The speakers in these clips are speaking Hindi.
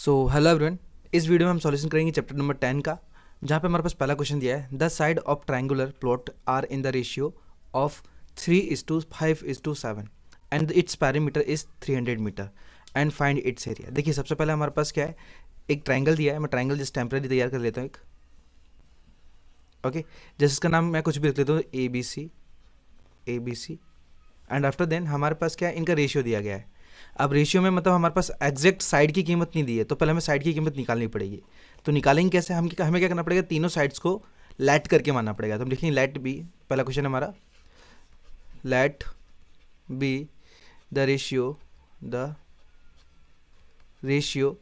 सो हेलो एवरीवन, इस वीडियो में हम सॉल्यूशन करेंगे चैप्टर नंबर 10 का, जहाँ पे हमारे पास पहला क्वेश्चन दिया है the side of triangular plot are in the ratio of 3:5:7 and its parameter is 300 metre and find its area. देखिए सबसे पहले हमारे पास क्या है, एक ट्राइंगल दिया है। मैं ट्राइंगल जस्ट टेम्परेरी तैयार कर लेता हूँ एक, ओके। जैसे इसका नाम मैं कुछ भी रख लेता हूँ, A B C and after then हमारे पास क्या है, इनका रेशियो दिया गया है। अब रेशियो में मतलब हमारे पास एग्जैक्ट साइड की कीमत नहीं दी है, तो पहले हमें साइड की कीमत निकालनी पड़ेगी। तो निकालेंगे कैसे, हमें क्या करना पड़ेगा, तीनों साइड्स को लेट करके मानना पड़ेगा। तो हम लिखेंगे लेट बी, पहला क्वेश्चन हमारा, let be the ratio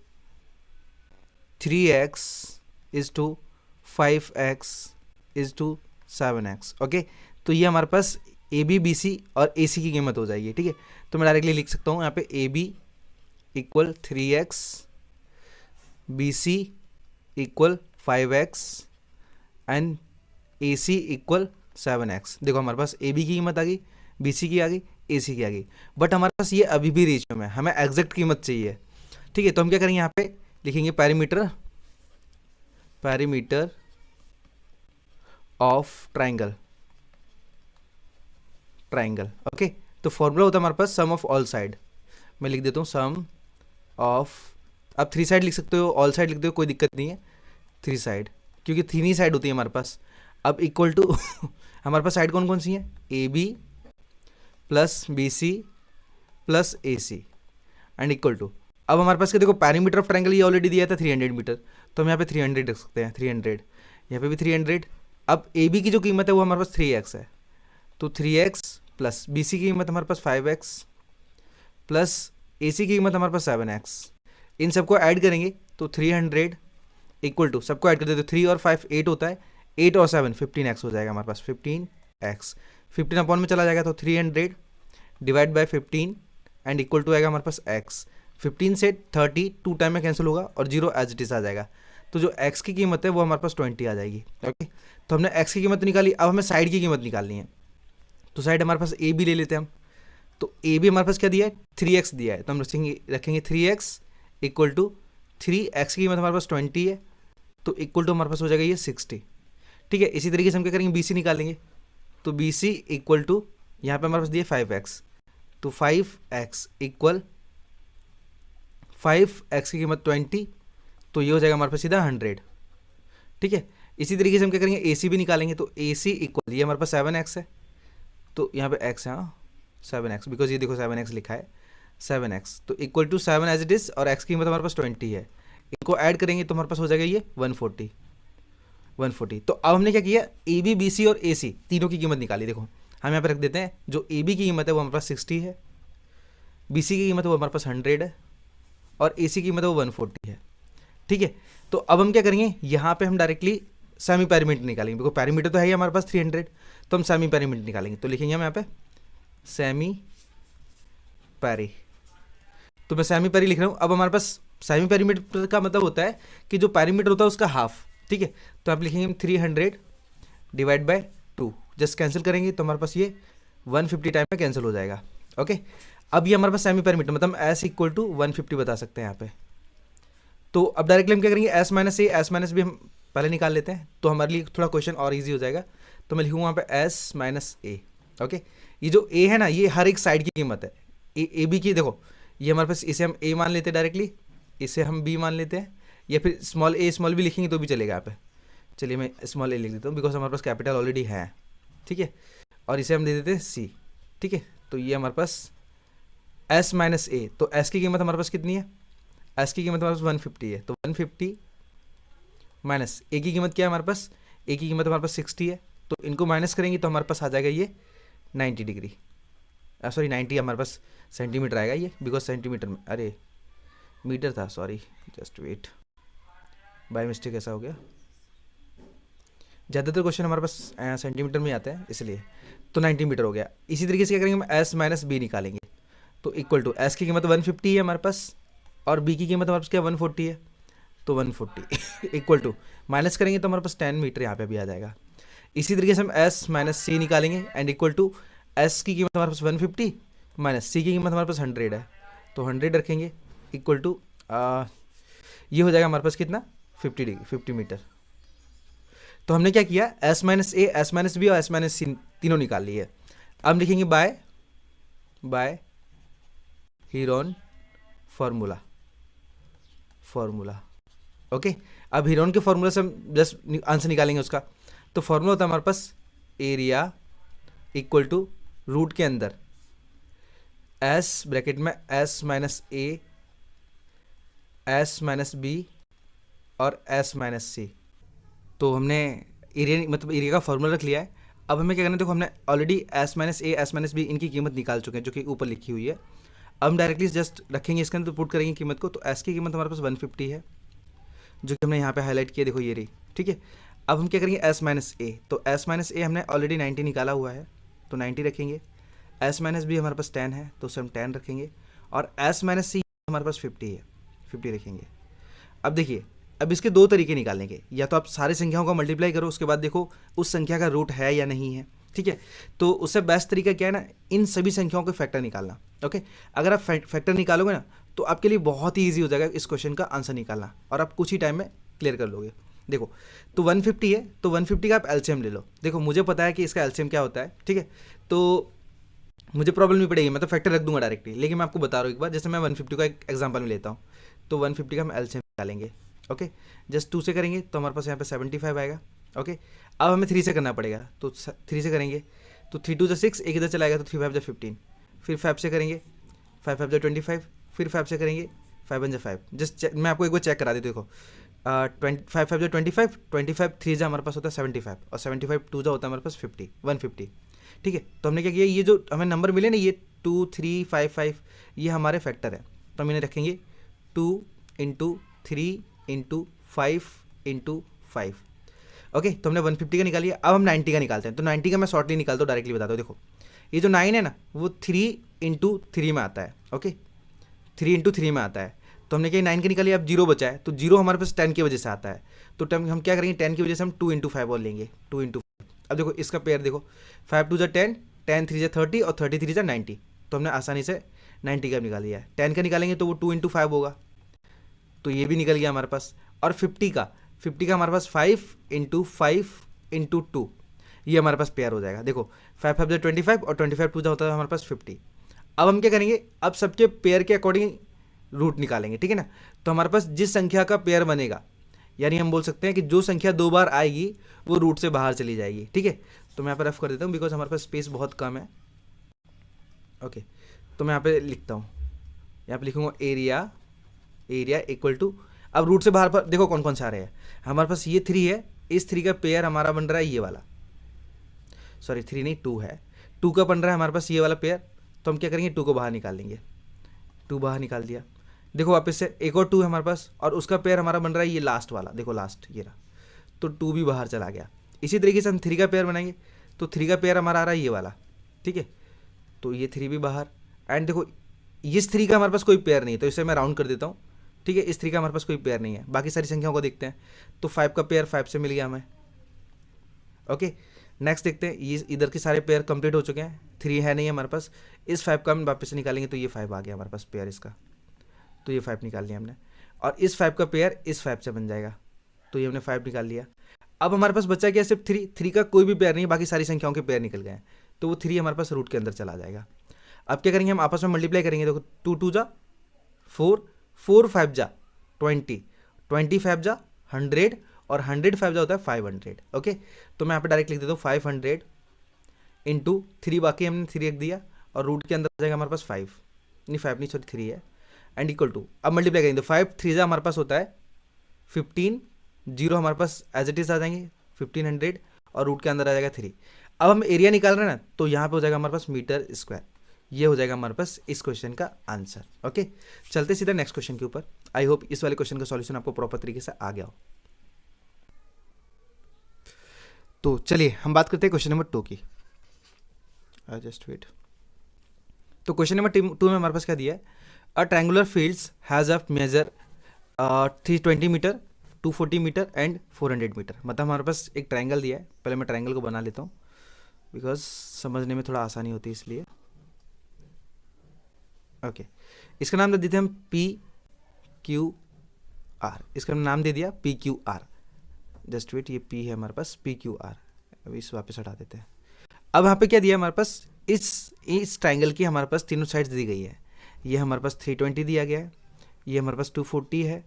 3x is to 5x is to 7x, okay. तो ये हमारे पास ए बी बी सी और ए सी की कीमत हो जाएगी, ठीक है। तो मैं डायरेक्टली लिख सकता हूँ यहाँ पे A B equal 3x, B C equal 5x and A C equal 7x। देखो हमारे पास ए बी की कीमत आ गई, बी सी की आ गई, ए सी की आ गई, बट हमारे पास ये अभी भी रेशियो में, हमें एग्जैक्ट कीमत चाहिए, ठीक है। तो हम क्या करेंगे, यहाँ पे लिखेंगे पैरीमीटर ऑफ ट्राइंगल, ओके। तो फॉर्मूला होता है हमारे पास सम ऑफ ऑल साइड। मैं लिख देता हूँ सम ऑफ, आप 3 साइड लिख सकते हो, ऑल साइड लिख दो, कोई दिक्कत नहीं है, 3 साइड, क्योंकि 3 ही साइड होती है हमारे पास। अब इक्वल टू हमारे पास साइड कौन कौन सी है, A B plus B C plus A C and equal to, अब हमारे पास क्या, देखो पैरीमीटर ऑफ ट्रायंगल ये ऑलरेडी दिया था 300 मीटर, तो हम यहाँ पे 300 रख सकते हैं, 300, यहाँ पे भी 300। अब ए बी की जो कीमत है वो हमारे पास 3x है, तो 3x प्लस बी सी की कीमत हमारे पास 5x प्लस ए सी की कीमत हमारे पास 7x, इन सबको ऐड करेंगे तो 300 इक्वल टू, सबको ऐड कर देते, 3 और 5 8 होता है, 8 और 7 15x हो जाएगा हमारे पास, 15x, 15 अपॉन में चला जाएगा, तो 300 divide by 15 and equal to आएगा हमारे पास x। 15 से 30 2 टाइम में कैंसिल होगा और 0 एज इट इज आ जाएगा, तो जो x की कीमत है वो हमारे पास 20 आ जाएगी, ओके। तो हमने x की कीमत निकाली, अब हमें साइड की कीमत निकालनी है। तो साइड हमारे पास ए बी ले लेते हैं हम, तो ए बी हमारे पास क्या दिया है, 3x दिया है, तो हम रखेंगे 3x इक्वल टू 3x की कीमत हमारे पास 20 है, तो इक्वल टू हमारे पास हो जाएगा ये 60, ठीक है। इसी तरीके से हम क्या करेंगे, बी सी निकालेंगे, तो बी सी इक्वल टू, यहाँ पे हमारे पास दिया 5x, तो 5x इक्वल 5x की कीमत 20, तो ये हो जाएगा हमारे पास सीधा 100, ठीक है। इसी तरीके से हम क्या करेंगे, ए सी भी निकालेंगे, तो ए सी इक्वल, ये हमारे पास 7x है, तो यहाँ पे x है, हाँ 7x, बिकॉज ये देखो 7x लिखा है, 7x, तो equal to 7 as it is, और x की कीमत हमारे पास 20 है, इनको ऐड करेंगे तो हमारे पास हो जाएगा ये 140। तो अब हमने क्या किया, ए बी बी सी और ए सी तीनों की कीमत निकाली। देखो हम यहाँ पे रख देते हैं, जो ए बी की कीमत है वो हमारे पास 60 है, बी सी की कीमत है वो हमारे पास 100 है, और ए सी की कीमत है वो 140 है, ठीक है। तो अब हम क्या करेंगे, यहाँ पे हम डायरेक्टली सेमी पैरीमीटर निकालेंगे, बिकॉज पैरीमीटर तो है ही हमारे पास 300, तो हम सेमी पैरीमीटर निकालेंगे। तो लिखेंगे हम यहाँ पे सेमी पैरी, तो मैं सेमी पैरी लिख रहा हूँ। अब हमारे पास सेमी पैरीमीटर का मतलब होता है कि जो पैरीमीटर होता है उसका हाफ, ठीक है। तो आप लिखेंगे 300 डिवाइड बाय 2, जस्ट कैंसिल करेंगे तो हमारे पास ये 150 टाइम में कैंसिल हो जाएगा, ओके। अब ये हमारे पास सेमी पैरीमीटर मतलब एस इक्वल टू 150 बता सकते हैं यहाँ पे। तो अब डायरेक्टली हम क्या करेंगे, S minus A, S minus B हम पहले निकाल लेते हैं, तो हमारे लिए थोड़ा क्वेश्चन और ईजी हो जाएगा। तो मैं लिखूँगा वहाँ पे एस माइनस ए, ओके। ये जो ए है ना, ये हर एक साइड की कीमत है, ए बी की। देखो ये हमारे पास, इसे हम ए मान लेते हैं डायरेक्टली, इसे हम बी मान लेते हैं, या फिर स्मॉल ए स्मॉल बी लिखेंगे तो भी चलेगा यहाँ पे। चलिए मैं स्मॉल ए लिख देता हूँ, बिकॉज हमारे पास कैपिटल ऑलरेडी है, ठीक है। और इसे हम दे देते हैं सी, ठीक है। तो ये हमारे पास एस माइनस ए, तो एस की कीमत हमारे पास कितनी है, एस की कीमत हमारे पास 150 है, तो 150 माइनस ए की कीमत क्या है हमारे पास, ए की कीमत हमारे पास 60 है, तो इनको माइनस करेंगे तो हमारे पास आ जाएगा ये 90 डिग्री, सॉरी 90 हमारे पास सेंटीमीटर आएगा ये, बिकॉज सेंटीमीटर में, अरे मीटर था, sorry just wait, by mistake ऐसा हो गया। ज़्यादातर क्वेश्चन हमारे पास सेंटीमीटर में आते हैं इसलिए, तो 90 मीटर हो गया। इसी तरीके से क्या करेंगे, हम एस माइनस बी निकालेंगे, तो इक्वल टू एस की कीमत 150 है हमारे पास, और बी की कीमत हमारे पास क्या 140 है, तो 140 इक्वल टू, माइनस करेंगे तो हमारे पास 10 मीटर यहाँ पे भी आ जाएगा। इसी तरीके से हम एस माइनस सी निकालेंगे एंड इक्वल टू, एस की कीमत हमारे पास 150 माइनस सी की कीमत हमारे पास 100 है, तो 100 रखेंगे इक्वल टू ये हो जाएगा हमारे पास कितना 50 मीटर। तो हमने क्या किया, S minus A, S minus B और एस माइनस सी तीनों निकाल लिए। अब लिखेंगे बाय हीरोन फॉर्मूला। ओके, अब हीरोन के फॉर्मूला से हम जस्ट आंसर निकालेंगे उसका। तो फॉर्मूला होता है हमारे पास एरिया इक्वल टू रूट के अंदर एस ब्रैकेट में S minus A, S minus B और एस माइनस सी। तो हमने एरिया मतलब एरिया का फॉर्मूला रख लिया है। अब हमें क्या करना है, देखो हमने already S minus A, S minus B इनकी कीमत निकाल चुके हैं जो कि ऊपर लिखी हुई है। अब हम डायरेक्टली जस्ट रखेंगे इसके अंदर, पुट करेंगे कीमत को। तो एस की कीमत हमारे पास 150 है जो कि हमने यहाँ पे हाईलाइट किया, देखो ये रही, ठीक है। अब हम क्या करेंगे, एस माइनस ए, तो एस माइनस ए हमने ऑलरेडी 90 निकाला हुआ है तो 90 रखेंगे। एस माइनस बी हमारे पास 10 है तो उसे हम 10 रखेंगे। और एस माइनस सी हमारे पास 50 है, 50 रखेंगे। अब देखिए, अब इसके दो तरीके निकालने के, या तो आप सारी संख्याओं का मल्टीप्लाई करो, उसके बाद देखो उस संख्या का रूट है या नहीं है, ठीक है। तो उससे बेस्ट तरीका क्या है ना, इन सभी संख्याओं के फैक्टर निकालना। ओके, अगर आप फैक्टर निकालोगे ना तो आपके लिए बहुत ही ईजी हो जाएगा इस क्वेश्चन का आंसर निकालना, और आप कुछ ही टाइम में क्लियर कर लोगे। देखो, तो 150 है तो 150 का आप एलसीएम ले लो। देखो मुझे पता है कि इसका एलसीएम क्या होता है, ठीक है, तो मुझे प्रॉब्लम नहीं पड़ेगी, मैं तो फैक्टर रख दूंगा डायरेक्टली। लेकिन मैं आपको बता रहा हूँ एक बार, जैसे मैं 150 का एक एग्जाम्पल में लेता हूँ, तो 150 का हम एलसीएम निकालेंगे। ओके, जस्ट 2 से करेंगे तो हमारे पास यहाँ पे 75 आएगा। ओके, अब हमें 3 से करना पड़ेगा, तो 3 से करेंगे तो 3 2 6, एक इधर चलाएगा तो 3 5 15, फिर 5 से करेंगे 5 5 25, फिर 5 से करेंगे 5 1 5। जस्ट मैं आपको एक बार चेक करा देता हूँ। देखो 5 5 25, 25 3 जा हमारे पास होता है 75, और 75 2 जा होता है हमारे पास 150, ठीक है। तो हमने क्या किया, ये जो हमें नंबर मिले ना, ये 2 3 5 5, ये हमारे फैक्टर है, तो हम इन्हें रखेंगे 2 इंटू 3 इंटू 5 इंटू 5। ओके, तो हमने 150 का निकाल लिया। अब हम 90 का निकालते हैं। तो 90 का मैं शॉर्टली निकालता हूँ, डायरेक्टली बताता हूँ। देखो ये जो 9 है ना, वो 3 इंटू 3 में आता है। ओके, 3 इंटू 3 में आता है। तो हमने क्या 9 का निकालिए, अब 0 बचा है, तो 0 हमारे पास 10 की वजह से आता है। तो हम क्या करेंगे, 10 की वजह से हम 2 इंटू 5 और लेंगे, 2 इंटू 5। अब देखो इसका पेयर देखो, 5 2 10, 10 3 30 और 30 3 90। तो हमने आसानी से 90 का निकाल लिया है। 10 का निकालेंगे तो वो 2 इंटू 5 होगा, तो ये भी निकल गया हमारे पास। और 50 का हमारे पास 5 इंटू 5 इंटू 2, ये हमारे पास पेयर हो जाएगा। देखो 5 5 25 और 25 2 होता है हमारे पास 50। अब हम क्या करेंगे, अब सबके पेयर के अकॉर्डिंग रूट निकालेंगे, ठीक है ना। तो हमारे पास जिस संख्या का पेयर बनेगा, यानी हम बोल सकते हैं कि जो संख्या 2 बार आएगी वो रूट से बाहर चली जाएगी, ठीक है। तो मैं यहाँ पर रफ कर देता हूँ, बिकॉज हमारे पास स्पेस बहुत कम है। ओके, तो मैं यहाँ पे लिखता हूँ, यहाँ पे लिखूंगा एरिया इक्वल टू, अब रूट से बाहर पर देखो कौन कौन से आ रहे हैं हमारे पास। ये 3 है, इस 3 का पेयर हमारा बन रहा है ये वाला, सॉरी 3 नहीं 2 है, 2 का बन रहा है हमारे पास ये वाला पेयर। तो हम क्या करेंगे, 2 को बाहर निकाल लेंगे, 2 बाहर निकाल दिया। देखो वापस से एक और 2 है हमारे पास, और उसका पेयर हमारा बन रहा है ये लास्ट वाला, देखो लास्ट ये रहा, तो 2 भी बाहर चला गया। इसी तरीके से हम 3 का पेयर बनाएंगे, तो 3 का पेयर हमारा आ रहा है ये वाला, ठीक है, तो ये 3 भी बाहर। एंड देखो इस 3 का हमारे पास कोई पेयर नहीं है, तो इसे मैं राउंड कर देता हूँ, ठीक है। इस 3 का हमारे पास कोई पेयर नहीं है, बाकी सारी संख्याओं को देखते हैं। तो 5 का पेयर 5 से मिल गया हमें। ओके, नेक्स्ट देखते हैं, ये इधर के सारे पेयर कंप्लीट हो चुके हैं, 3 है नहीं है हमारे पास। इस 5 का हम वापस से निकालेंगे तो ये 5 आ गया हमारे पास पेयर इसका, तो ये 5 निकाल लिया हमने। और इस 5 का पेयर इस 5 से बन जाएगा, तो ये हमने 5 निकाल लिया। अब हमारे पास बचा क्या, सिर्फ 3 का कोई भी पेयर नहीं है, बाकी सारी संख्याओं के पेयर निकल गए हैं, तो वो 3 हमारे पास रूट के अंदर चला जाएगा। अब क्या करेंगे, हम आपस में मल्टीप्लाई करेंगे। देखो 2 2 जा 4, 4 5 जा 20, 25 जा 100, और 100 5 जा होता है 500। ओके, तो मैं यहाँ पे डायरेक्ट लिख देता हूँ 500 इंटू 3, बाकी हमने 3 रख दिया, और रूट के अंदर आ जाएगा हमारे पास 5 नहीं 3 है, एंड इक्वल टू, अब मल्टीप्लाई करेंगे तो 5 3 जा हमारे पास होता है 15, 0 हमारे पास एज इट इज आ जाएंगे 1500, और रूट के अंदर आ जाएगा 3। अब हम एरिया निकाल रहे हैं ना, तो यहाँ पे हो जाएगा हमारे पास मीटर स्क्वायर। ये हो जाएगा हमारे पास इस क्वेश्चन का आंसर। ओके, चलते सीधा नेक्स्ट क्वेश्चन के ऊपर। आई होप इस वाले क्वेश्चन का सॉल्यूशन आपको प्रॉपर तरीके से आ गया हो। तो चलिए हम बात करते हैं क्वेश्चन नंबर 2 की। Just wait. तो क्वेश्चन नंबर 2 में हमारे पास क्या दिया है, a triangular fields has a measure 320 metre, 240 metre and 400 metre. मतलब हमारे पास एक ट्रायंगल दिया है, पहले मैं ट्रायंगल को बना लेता हूँ बिकॉज समझने में थोड़ा आसानी होती है इसलिए। ओके, इसका नाम दे देते हैं हम P Q आर, इसका हमने नाम दे दिया P Q R. Just wait, ये पी है हमारे पास, पी क्यू आर। अभी इस वापस हटा देते हैं। अब यहाँ पे क्या दिया हमारे पास, इस ट्राइंगल की हमारे पास तीनों साइड्स दी गई है। ये हमारे पास 320 दिया गया है, ये हमारे पास 240 है,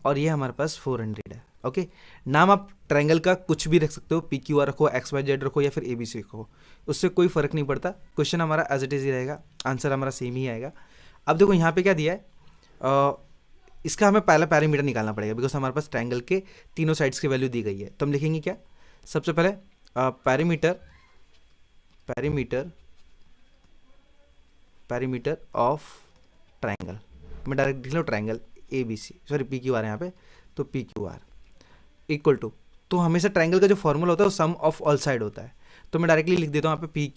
और ये हमारे पास 400 है। ओके, नाम आप ट्राइंगल का कुछ भी रख सकते हो, पी क्यू आर रखो, एक्स वाई जेड रखो, या फिर ए बी सी रखो, उससे कोई फर्क नहीं पड़ता। क्वेश्चन हमारा एज इट इज ही रहेगा, आंसर हमारा सेम ही आएगा। अब देखो यहाँ पे क्या दिया है, इसका हमें पहला पैरामीटर निकालना पड़ेगा, बिकॉज हमारे पास ट्राइंगल के तीनों साइड्स की वैल्यू दी गई है। तो हम लिखेंगे क्या, सबसे पहले पैरामीटर ऑफ ट्राइंगल, मैं डायरेक्ट लिख लो triangle A B C, sorry P Q R यहाँ पे, तो P Q R equal to, तो हमेशा ट्राइंगल का जो फॉर्मूला होता है वो सम ऑफ ऑल साइड होता है, तो मैं डायरेक्टली लिख देता हूँ यहाँ पे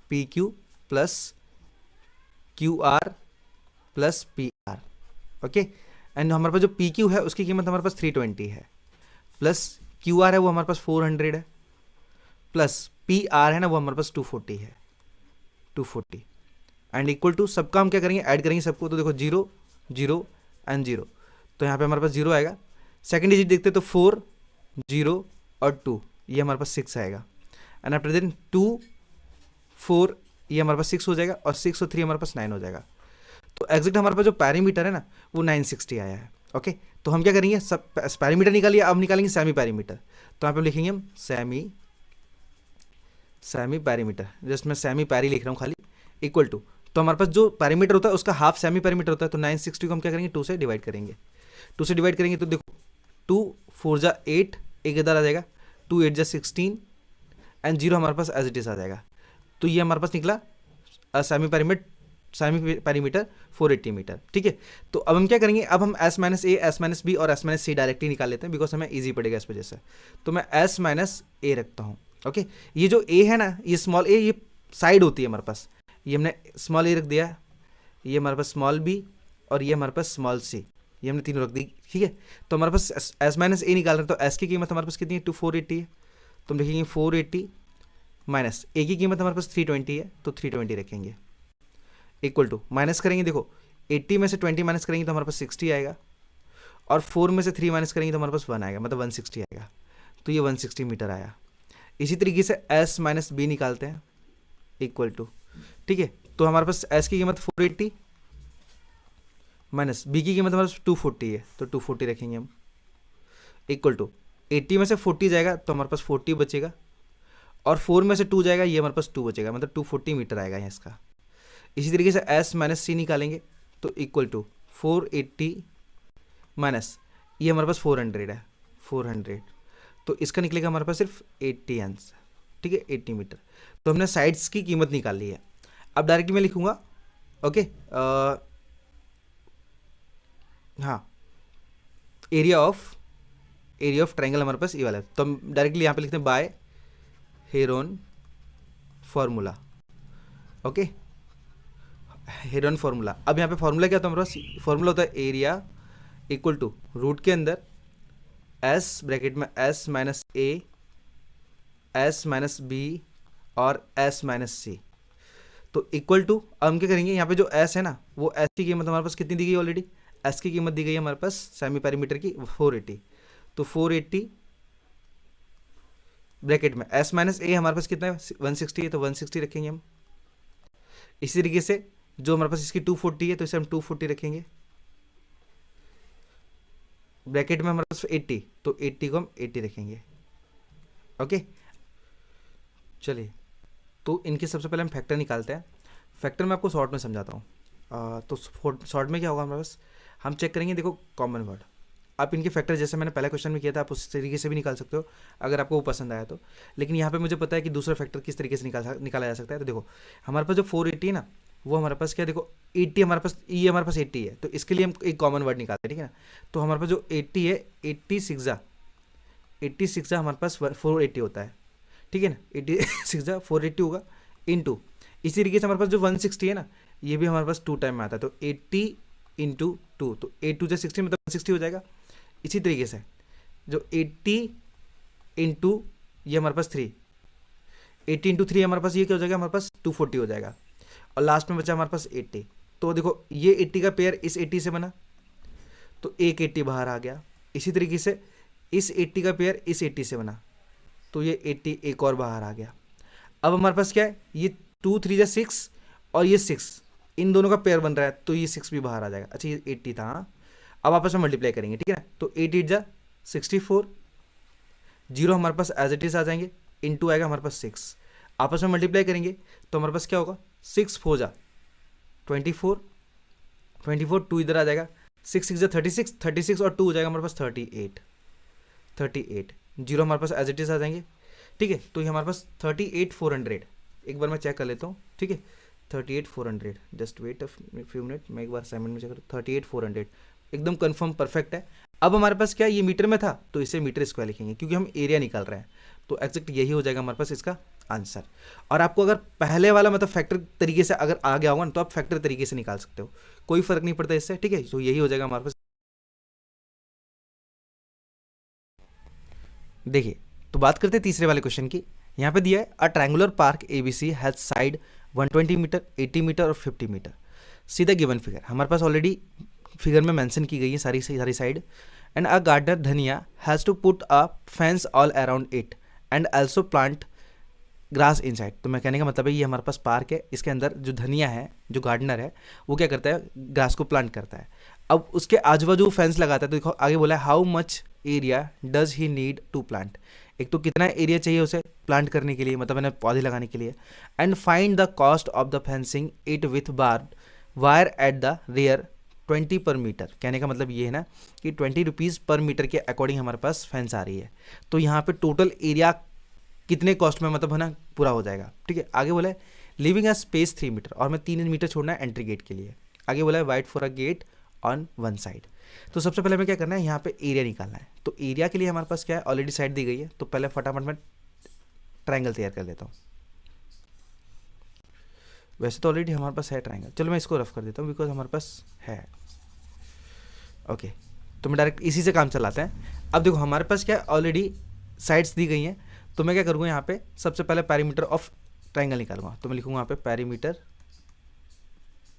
P Q plus Q R plus P are. Okay, and हमारे पास जो पी क्यू है उसकी कीमत हमारे पास 320 है, प्लस क्यू आर है वो हमारे पास 400 है, प्लस पी आर है ना वो हमारे पास 240 है, 240, एंड इक्वल टू, सबका हम क्या करेंगे, ऐड करेंगे सबको। तो देखो 0 0 एंड 0, तो यहाँ पे हमारे पास 0 आएगा। सेकंड डिजिट देखते तो 4 0 और 2, ये हमारे पास 6 आएगा, एंड आफ्टर देन 2 4, ये हमारे पास 6 हो जाएगा, और 6 और 3 हमारे पास 9 हो जाएगा। तो एग्जैक्ट हमारे पास जो पैरामीटर है ना वो 960 आया है। ओके, तो हम क्या करेंगे, सब पैरामीटर निकालिए, अब निकालेंगे सेमी पैरामीटर। तो यहाँ पे लिखेंगे हम सेमी पैरामीटर, जस्ट मैं सेमी पैरी लिख रहा हूँ खाली, इक्वल टू, तो हमारे पास जो पैरामीटर होता है उसका हाफ सेमी पैरामीटर होता है, तो 960 को हम क्या करेंगे 2 से डिवाइड करेंगे। 2 से डिवाइड करेंगे तो देखो 2 4 जा 8, एक इधर आ जाएगा, 2 8 जा 16, एंड 0 हमारे पास एज इट इज आ जाएगा। तो ये हमारे पास निकला सेमी पैरीमीटर 480 मीटर। ठीक है, तो अब हम क्या करेंगे, अब हम S माइनस ए, S माइनस बी और S माइनस सी डायरेक्टली निकाल लेते हैं, बिकॉज हमें इजी पड़ेगा इस वजह से। तो मैं S माइनस ए रखता हूँ। ओके, ये जो ए है ना, ये स्मॉल ए, ये साइड होती है हमारे पास, ये हमने स्मॉल ए रख दिया, ये हमारे पास स्मॉल बी, और ये हमारे पास स्मॉल सी, ये हमने तीनों रख दी। ठीक है, तो हमारे पास S माइनस ए निकाल रहे हैं, तो S की कीमत हमारे पास कितनी है, 480 है, तो हम लिखेंगे 480 माइनस ए की कीमत हमारे पास 320 है, तो 320 रखेंगे, इक्वल टू, माइनस करेंगे, देखो 80 में से 20 माइनस करेंगे तो हमारे पास 60 आएगा, और 4 में से 3 माइनस करेंगे तो हमारे पास 1 आएगा, मतलब 160 आएगा। तो ये 160 मीटर आया। इसी तरीके से S माइनस बी निकालते हैं, इक्वल टू, ठीक है, तो हमारे पास S की कीमत 480 माइनस बी की कीमत हमारे पास 240 है, तो 240 रखेंगे हम, इक्वल टू, 80 में से 40 जाएगा तो हमारे पास 40 बचेगा, और 4 में से 2 जाएगा, ये हमारे पास 2 बचेगा, मतलब 240 मीटर आएगा यहाँ इसका। इसी तरीके से S माइनस सी निकालेंगे, तो इक्वल टू 480 माइनस, ये हमारे पास 400 है, 400, तो इसका निकलेगा हमारे पास सिर्फ 80 आंसर। ठीक है, 80 मीटर। तो हमने साइड्स की कीमत निकाल ली है। अब डायरेक्टली मैं लिखूंगा, ओके, हाँ, एरिया ऑफ ट्राइंगल हमारे पास ये वाला है, तो हम डायरेक्टली यहाँ पे लिखते हैं by Heron formula. Okay, Heron formula. अब यहाँ पे फार्मूला क्या होता है हमारे पास, फार्मूला होता है एरिया इक्वल टू रूट के अंदर S ब्रैकेट में S माइनस ए, S माइनस बी और S माइनस सी, तो इक्वल टू, अब हम क्या करेंगे, यहाँ पे जो S है ना वो S की कीमत हमारे पास कितनी दी गई ऑलरेडी, S की कीमत दी गई है हमारे पास सेमी पैरीमीटर की 480, तो 480 ब्रैकेट में S माइनस ए हमारे पास कितना है 160 है, तो 160 रखेंगे हम। इसी तरीके से जो हमारे पास इसकी 240 है, तो इसे हम 240 रखेंगे, ब्रैकेट में हमारे पास 80, तो 80 को हम 80 रखेंगे। ओके, चलिए, तो इनके सबसे पहले हम फैक्टर निकालते हैं। फैक्टर मैं आपको शॉर्ट में समझाता हूँ। तो शॉर्ट में क्या होगा हमारे पास, हम चेक करेंगे, देखो कॉमन वर्ड, आप इनके फैक्टर जैसे मैंने पहले क्वेश्चन में किया था आप उस तरीके से भी निकाल सकते हो अगर आपको वो पसंद आया तो, लेकिन यहाँ पे मुझे पता है कि दूसरा फैक्टर किस तरीके से निकाला जा सकता है। तो देखो हमारे पास जो 480 है ना, वो हमारे पास क्या, देखो 80 हमारे पास, ये हमारे पास 80 है, तो इसके लिए हम एक कॉमन वर्ड निकालते हैं, ठीक है ना। तो हमारे पास जो 80 है, 86 हमारे पास 480 होता है, ठीक है ना, 86 480 होगा, इंटू इसी तरीके से हमारे पास जो 160 है ना, ये भी हमारे पास 2 टाइम में आता है, तो 80 इंटू 2, तो 8 2 60 मतलब 160 हो जाएगा। इसी तरीके से जो 80 इंटू ये हमारे पास 3, 80 इंटू 3 हमारे पास ये क्या हो जाएगा, हमारे पास 240 हो जाएगा, और लास्ट में बचा हमारे पास 80। तो देखो ये 80 का पेयर इस 80 से बना, तो एक 80 बाहर आ गया। इसी तरीके से इस 80 का पेयर इस 80 से बना, तो ये 80 एक और बाहर आ गया। अब हमारे पास क्या है, ये 2 3 जा 6 और ये 6, इन दोनों का पेयर बन रहा है, तो ये 6 भी बाहर आ जाएगा। अच्छा ये 80 था, हाँ। अब आपस में मल्टीप्लाई करेंगे, ठीक है ना, तो 8 8 जा 64, जीरो हमारे पास एज इट इज आ जाएंगे, इनटू आएगा हमारे पास 6, आपस में मल्टीप्लाई करेंगे तो हमारे पास क्या होगा, 6 4 जा 24, 24 2 इधर आ जाएगा, 6 6 जा 36, 36 और 2 हो जाएगा हमारे पास 38, 38 जीरो हमारे पास एज इट इज आ जाएंगे, ठीक है। तो ये हमारे पास 38 400, एक बार मैं चेक कर लेता हूँ, ठीक है, 38 400, just wait a few minute, मैं एक बार असाइनमेंट में चेक करूँ, 38 400 एकदम कंफर्म परफेक्ट है। अब हमारे पास क्या, ये मीटर में था तो इसे मीटर स्क्वायर लिखेंगे क्योंकि हम एरिया निकाल रहे हैं, तो एग्जैक्ट यही हो जाएगा हमारे पास इसका आंसर। और आपको अगर पहले वाला मतलब फैक्टर तरीके से अगर आ गया होगा ना, तो आप फैक्टर तरीके से निकाल सकते हो, कोई फर्क नहीं पड़ता इससे, ठीक है। तो यही हो जाएगा हमारे पास। देखिए, तो बात करते हैं तीसरे वाले क्वेश्चन की। यहाँ पे दिया है a triangular park ABC has side 120 metre, 80 metre और 50 metre, see the given figure. हमारे पास ऑलरेडी फिगर में मेंशन की गई है सारी side. And a gardener Dhania has to put a fence all around it and also plant grass inside. तो मैं कहने का मतलब है ये हमारे पास पार्क है, इसके अंदर जो धनिया है, जो गार्डनर है, वो क्या करता है, ग्रास को प्लांट करता है। अब उसके आजू बाजू फेंस लगाता है, तो देखो आगे बोला है how much area does he need to plant. एक तो कितना एरिया चाहिए उसे प्लांट करने के लिए, मतलब है पौधे लगाने के लिए। And find the cost of the fencing it with barbed wire at the rate 20 per metre. कहने का मतलब ये है ना कि 20 रुपीज़ पर मीटर के अकॉर्डिंग हमारे पास फेंस आ रही है। तो यहाँ पे टोटल एरिया कितने कॉस्ट में मतलब है ना पूरा हो जाएगा, ठीक है। आगे बोला है लिविंग अ स्पेस 3 मीटर, और मैं 3 मीटर छोड़ना है एंट्री गेट के लिए। आगे बोला है wide for a get on one side. तो सबसे पहले हमें क्या करना है, यहाँ पे एरिया निकालना है। तो एरिया के लिए हमारे पास क्या है, ऑलरेडी साइड दी गई है, तो पहले फटाफट मैं ट्रायंगल तैयार कर लेता हूँ। वैसे तो ऑलरेडी हमारे पास है ट्रायंगल, चलो मैं इसको रफ कर देता हूँ बिकॉज हमारे पास है। ओके, तो मैं डायरेक्ट इसी से काम चलाते हैं। अब देखो हमारे पास क्या है, ऑलरेडी साइड्स दी गई हैं, तो मैं क्या करूँगा, यहाँ पे सबसे पहले पैरीमीटर ऑफ ट्रायंगल निकालूंगा। तो मैं लिखूँगा यहाँ पे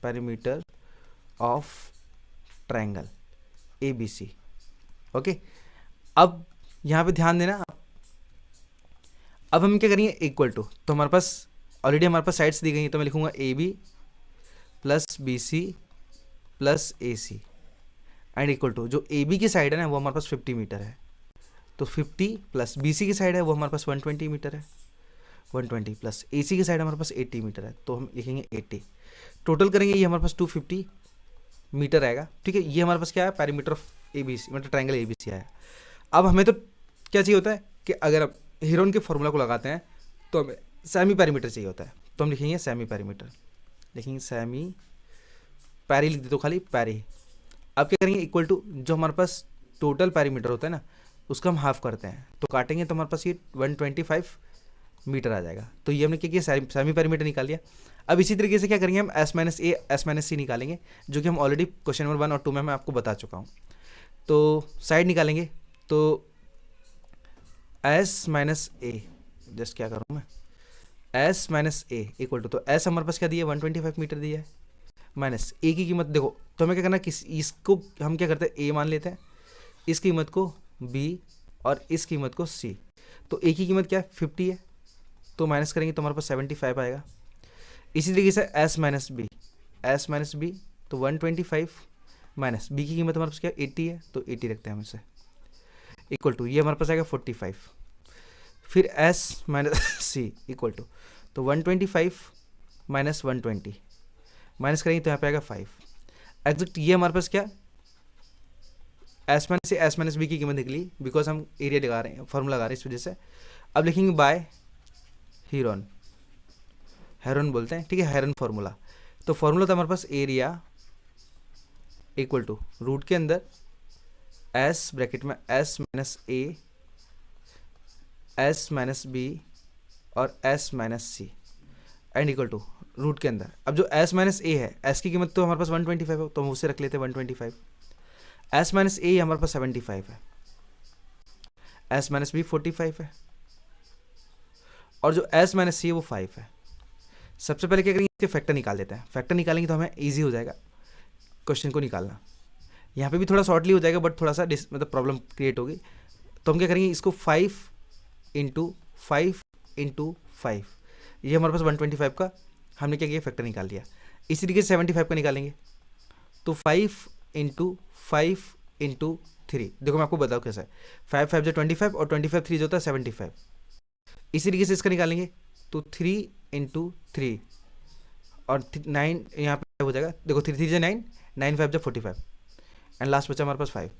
perimeter of triangle ABC। Okay, अब यहाँ पे ध्यान देना। अब हम क्या करेंगे, इक्वल टू, तो हमारे पास ऑलरेडी हमारे पास साइड्स दी गई हैं, तो मैं लिखूँगा AB plus BC plus AC and equal to, जो AB की साइड है ना वो हमारे पास 50 मीटर है, तो 50 प्लस BC की साइड है वो हमारे पास 120 मीटर है, 120 प्लस AC की साइड हमारे पास 80 मीटर है, तो हम लिखेंगे 80। टोटल करेंगे ये हमारे पास 250 मीटर आएगा, ठीक है। ये हमारे पास क्या है, पैरीमीटर ऑफ ABC मतलब ट्रायंगल ABC आया। अब हमें तो क्या चाहिए होता है कि अगर आप हेरोन के फॉर्मूला को लगाते हैं तो हमें सेमी पैरीमीटर चाहिए होता है, तो हम लिखेंगे सेमी पैरीमीटर, लिखेंगे सेमी पैरी, लिख दे तो खाली पैरी। अब क्या करेंगे, इक्वल टू, जो हमारे पास टोटल पैरीमीटर होता है ना उसका हम हाफ करते हैं, तो काटेंगे तो हमारे पास ये 125 मीटर आ जाएगा। तो ये हमने क्या किया, सेमी पैरीमीटर निकाल लिया। अब इसी तरीके से क्या करेंगे, हम S-A S-C निकालेंगे, जो कि हम ऑलरेडी क्वेश्चन नंबर 1 और 2 में मैं आपको बता चुका हूँ। तो साइड निकालेंगे, तो S-A, जस्ट क्या करूँ मैं, S-A इक्वल टू, तो S हमारे पास क्या दिया है, 125 मीटर दिया है, माइनस A की कीमत देखो, तो हमें क्या करना है, इसको हम क्या करते हैं A मान लेते हैं, इस कीमत को B और इस कीमत को C। तो A की कीमत क्या है, 50 है, तो माइनस करेंगे तो हमारे पास 75 आएगा। इसी तरीके से S-B, तो 125 माइनस B की कीमत हमारे पास क्या 80 है, तो 80 रखते हैं हम इसे, इक्वल टू, ये हमारे पास आएगा 45। फिर S-C इक्वल टू, तो 125 माइनस 120 माइनस करेंगे तो यहाँ पे आएगा 5। एग्जैक्ट ये हमारे पास क्या, S-B की कीमत निकली, बिकॉज हम एरिया लगा रहे हैं, फॉर्मूला लगा रहे हैं इस वजह से। अब लिखेंगे बाय हेरोन बोलते हैं, ठीक है, हेरोन फार्मूला। तो फार्मूला था हमारे पास एरिया इक्वल टू रूट के अंदर S ब्रैकेट में S-A S-B और S-C and equal to root के अंदर। अब जो S-A है, S की कीमत तो हमारे पास 125 है, तो हम उससे रख लेते हैं 125। S-A हमारे पास 75 है, S-B 45 है, और जो S-C है वो 5 है। सबसे पहले क्या करेंगे, इसके फैक्टर निकाल देते हैं। फैक्टर निकालेंगे तो हमें इजी हो जाएगा क्वेश्चन को निकालना। यहाँ पे भी थोड़ा शॉर्टली हो जाएगा बट थोड़ा सा मतलब प्रॉब्लम क्रिएट होगी। तो हम क्या करेंगे, इसको 5 इंटू 5 इंटू 5, ये हमारे पास 125 का हमने क्या किया, फैक्टर निकाल लिया। इसी तरीके से 75 का निकालेंगे, तो 5 इंटू 5 इंटू 3, देखो मैं आपको बताऊँ कैसा है, 5 5 जो 25 और 25 3 जो होता है 75। इसी तरीके से इसका निकालेंगे, तो 3 इंटू 3 और 9 यहाँ पे हो जाएगा, देखो 3 3 जो 9, 9 5 जो 45 एंड लास्ट बचा हमारे पास 5।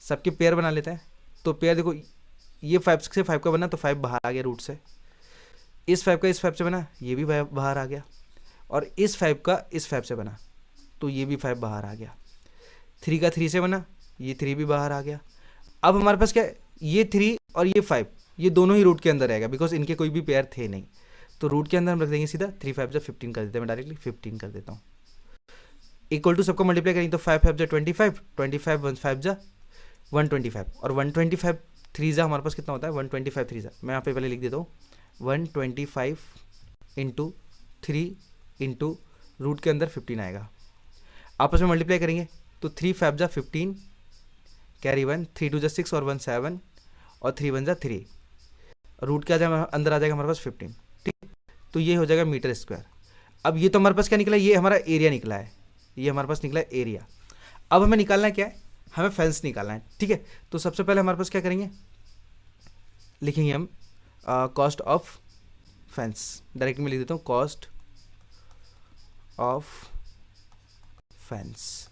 सबके पेयर बना लेते हैं, तो पेयर देखो ये 5 से 5 का बना तो 5 बाहर आ गया रूट से, इस 5 का इस 5 से बना ये भी बाहर आ गया, और इस 5 का इस 5 से बना तो ये भी 5 बाहर आ गया। 3 का 3 से बना, ये 3 भी बाहर आ गया। अब हमारे पास क्या है, ये 3 और ये 5 ये दोनों ही रूट के अंदर आएगा बिकॉज इनके कोई भी पेयर थे नहीं, तो रूट के अंदर हम रख देंगे सीधा 3 5 जो 15 कर देते हैं, मैं डायरेक्टली 15 कर देता हूँ। इक्वल टू सबको मल्टीप्लाई करेंगे तो 5 5 जो 25, 25 1 5 जा 125 और 125 3 जा हमारे पास कितना होता है 125 3 जा, मैं यहाँ पे पहले लिख देता हूँ 125 इंटू 3 इंटू रूट के अंदर 15 आएगा। आपस में मल्टीप्लाई करेंगे तो 3 5 जा 15 कैरी 1, 3 2 जा 6 और 1 7 और 3 1 जा 3, रूट के अंदर आ जाएगा हमारे पास 15, ठीक। तो ये हो जाएगा मीटर स्क्वायर। अब ये तो हमारे पास क्या निकला, ये हमारा एरिया निकला है, ये हमारे पास निकला है एरिया। अब हमें निकालना है क्या है, हमें फेंस निकालना है, ठीक है। तो सबसे पहले हमारे पास क्या करेंगे, लिखेंगे हम कॉस्ट ऑफ फेंस, डायरेक्ट में लिख देता हूँ कॉस्ट ऑफ फेंस,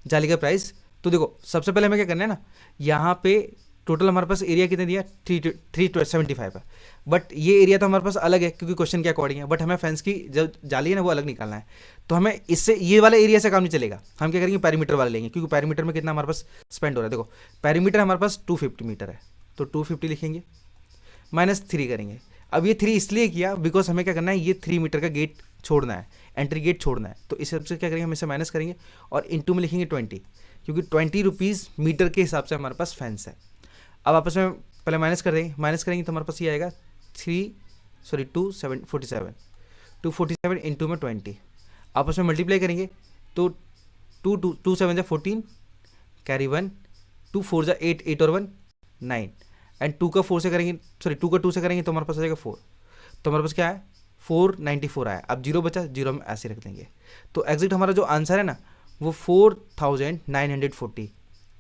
जाली का प्राइस। तो देखो सबसे पहले हमें क्या करना है ना, यहाँ पे टोटल हमारे पास एरिया कितना दिया 375 है, बट ये एरिया तो हमारे पास अलग है क्योंकि क्वेश्चन के अकॉर्डिंग है, बट हमें फेंस की जो जाली है ना वो अलग निकालना है। तो हमें इससे ये वाला एरिया से काम नहीं चलेगा, हम क्या करेंगे पैरीमीटर वाला लेंगे, क्योंकि पैरीमीटर में कितना हमारे पास स्पेंड हो रहा है। देखो पैरीमीटर हमारे पास 250 मीटर है, तो 250 लिखेंगे -3 करेंगे। अब ये 3 इसलिए किया बिकॉज हमें क्या करना है, ये 3 मीटर का गेट छोड़ना है, एंट्री गेट छोड़ना है, तो इस हिसाब से क्या करेंगे, हम इसे माइनस करेंगे और इंटू में लिखेंगे 20, क्योंकि 20 रुपीज़ मीटर के हिसाब से हमारे पास फेंस है। अब आपस में पहले माइनस कर देंगे, माइनस करेंगे तो हमारे पास ये आएगा 247 इंटू में 20, आपस में मल्टीप्लाई करेंगे तो 2 7 जा 14 कैरी 1, 2 4 जा 8 8 और 1 9 एंड 2 का 4 से करेंगे, 2 का 2 से करेंगे तो हमारे पास आ जाएगा 4, तो हमारे पास क्या है 494 आया। अब 0 बचा, 0 हम ऐसे रख देंगे, तो एग्जैक्ट हमारा जो आंसर है ना वो 4940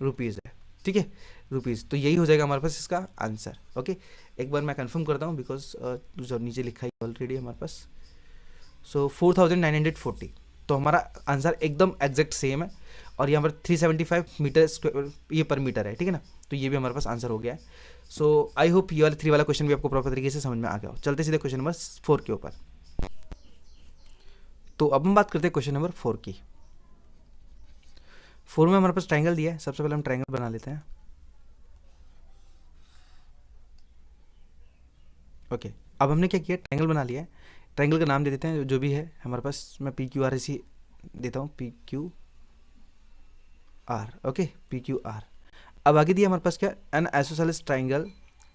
रुपीज़ है, ठीक है रुपीज़। तो यही हो जाएगा हमारे पास इसका आंसर। ओके, एक बार मैं कंफर्म करता हूँ बिकॉज जो नीचे लिखा है ऑलरेडी हमारे पास, सो 4940, तो हमारा आंसर एकदम एग्जैक्ट सेम है। और यहाँ पर 375 मीटर स्क्वायर ये पर मीटर है, ठीक है ना, तो ये भी हमारे पास आंसर हो गया है। सो आई होप ये वाला 3 वाला क्वेश्चन भी आपको प्रॉपर तरीके से समझ में आ गया हो। चलते सीधे क्वेश्चन नंबर 4 के ऊपर। तो अब हम बात करते हैं क्वेश्चन नंबर 4 की। 4 में हमारे पास ट्राइंगल दिया है, सबसे पहले हम ट्राइंगल बना लेते हैं। ओके, अब हमने क्या किया, ट्राइंगल बना लिया है। ट्राइंगल का नाम दे देते हैं जो भी है हमारे पास, मैं PQR ऐसी देता हूँ, PQR। Okay, PQR। अब आगे दिया हमारे पास क्या, N isosceles triangle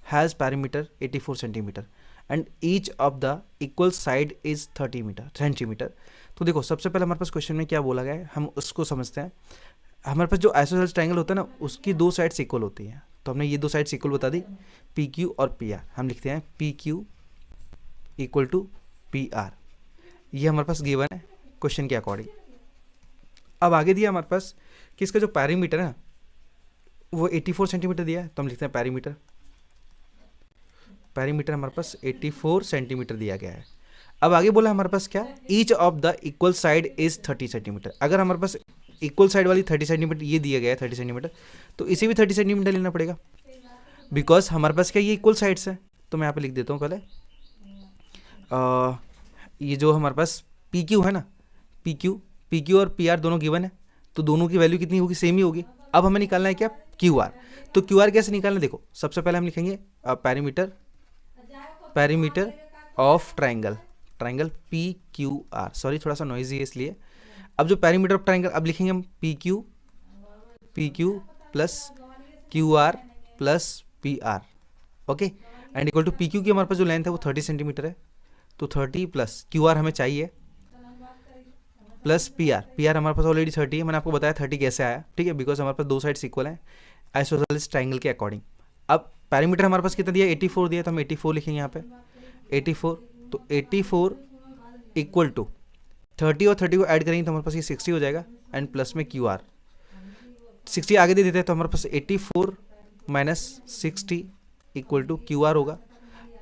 has perimeter 84 centimetre and each of the equal side is 30 centimetre. तो देखो सबसे पहले हमारे पास क्वेश्चन में क्या बोला गया है, हम उसको समझते हैं। हमारे पास जो आइसोसेलेस ट्राइंगल होता है ना उसकी 2 साइड्स इक्वल होती हैं, तो हमने ये 2 साइड्स इक्वल बता दी, PQ और PR। हम लिखते हैं PQ इक्वल टू PR, ये हमारे पास गिवन है क्वेश्चन के अकॉर्डिंग। अब आगे दिया हमारे पास कि इसका जो पैरीमीटर है ना वो 84 सेंटीमीटर दिया है, तो हम लिखते हैं पैरीमीटर हमारे पास 84 सेंटीमीटर दिया गया है। अब आगे बोला हमारे पास क्या, each of the equal side is 30 centimetre. अगर हमारे पास इक्वल साइड वाली 30 सेंटीमीटर ये दिया गया है 30 सेंटीमीटर, तो इसे भी 30 सेंटीमीटर लेना पड़ेगा बिकॉज हमारे पास क्या ये इक्वल साइड्स है। तो मैं यहाँ पे लिख देता हूँ पहले ये जो हमारे पास PQ है ना, PQ और PR दोनों गिवन है, तो दोनों की वैल्यू कितनी होगी, सेम ही होगी। अब हमें निकालना है क्या, QR। तो QR कैसे निकालना, देखो सबसे पहले हम लिखेंगे perimeter of triangle PQR। Sorry थोड़ा सा नॉइजी है इसलिए। अब जो पैरीमीटर ऑफ ट्राइंगल अब लिखेंगे हम PQ plus QR plus PR। Okay, and equal to PQ की हमारे पास जो लेंथ है वो 30 सेंटीमीटर है, तो 30 प्लस QR हमें चाहिए प्लस पी आर हमारे पास ऑलरेडी 30 है, मैंने आपको बताया 30 कैसे आया, ठीक है, बिकॉज हमारे पास दो साइड्स इक्वल हैं आइसोसेलेस ट्राइंगल के अकॉर्डिंग। अब पैरामीटर हमारे पास कितना दिया, 84 दिया, तो हम 84 लिखेंगे यहाँ पे 84। तो 84 इक्वल टू 30 और 30 को ऐड करेंगे तो हमारे पास ये 60 हो जाएगा, एंड प्लस में क्यू आर 60 आगे दे देते हैं तो हमारे पास 84 minus 60 equal to Q R होगा।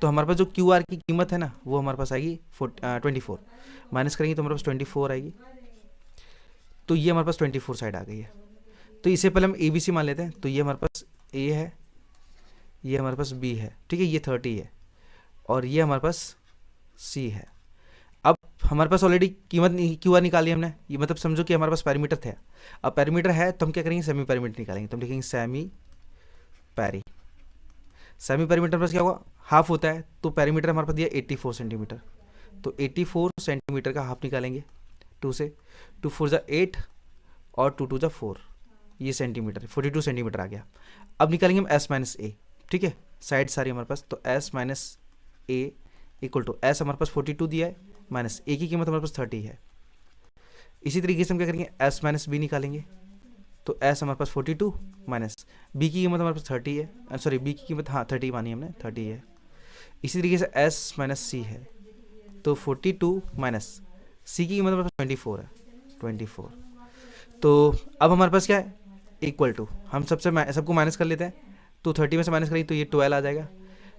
तो हमारे पास जो क्यू आर की कीमत है ना वो हमारे पास आएगी 24, माइनस करेंगे तो हमारे पास 24 आएगी। तो ये हमारे पास 24 साइड आ गई है। तो इसे पहले हम ए बी सी मान लेते हैं। तो ये हमारे पास ए है, ये हमारे पास बी है, ठीक है, ये 30 है, और ये हमारे पास सी है। अब हमारे पास ऑलरेडी कीमत क्यू आर निकाली हमने, ये मतलब समझो कि हमारे पास पैरामीटर थे। अब पैरामीटर है तो हम क्या करेंगे, सेमी पैरामीटर निकालेंगे। तो हम लिखेंगे सेमी पैरामीटर पास क्या होगा, हाफ होता है, तो पैरामीटर हमारे पास दिया 84 सेंटीमीटर। तो 84 सेंटीमीटर का हाफ निकालेंगे 2 से, 2 4 जा 8 और 2 2 जा 4, ये सेंटीमीटर 42 सेंटीमीटर आ गया। अब निकालेंगे हम एस माइनस ए, ठीक है, साइड सारी हमारे पास। तो S minus A equal to S हमारे पास 42 दिया है, माइनस ए की कीमत हमारे पास 30 है। इसी तरीके से हम क्या करेंगे, एस माइनस बी निकालेंगे। तो एस हमारे पास 42 माइनस बी की कीमत हमारे पास 30 है, सॉरी बी की कीमत, हाँ 30 मानी हमने, 30 है। इसी तरीके से एस माइनस सी है, तो 42 माइनस सी की कीमत हमारे पास 24 है, 24। तो अब हमारे पास क्या है, इक्वल टू, हम सबको माइनस कर लेते हैं। तो 30 में से माइनस करेंगे तो ये 12 आ जाएगा,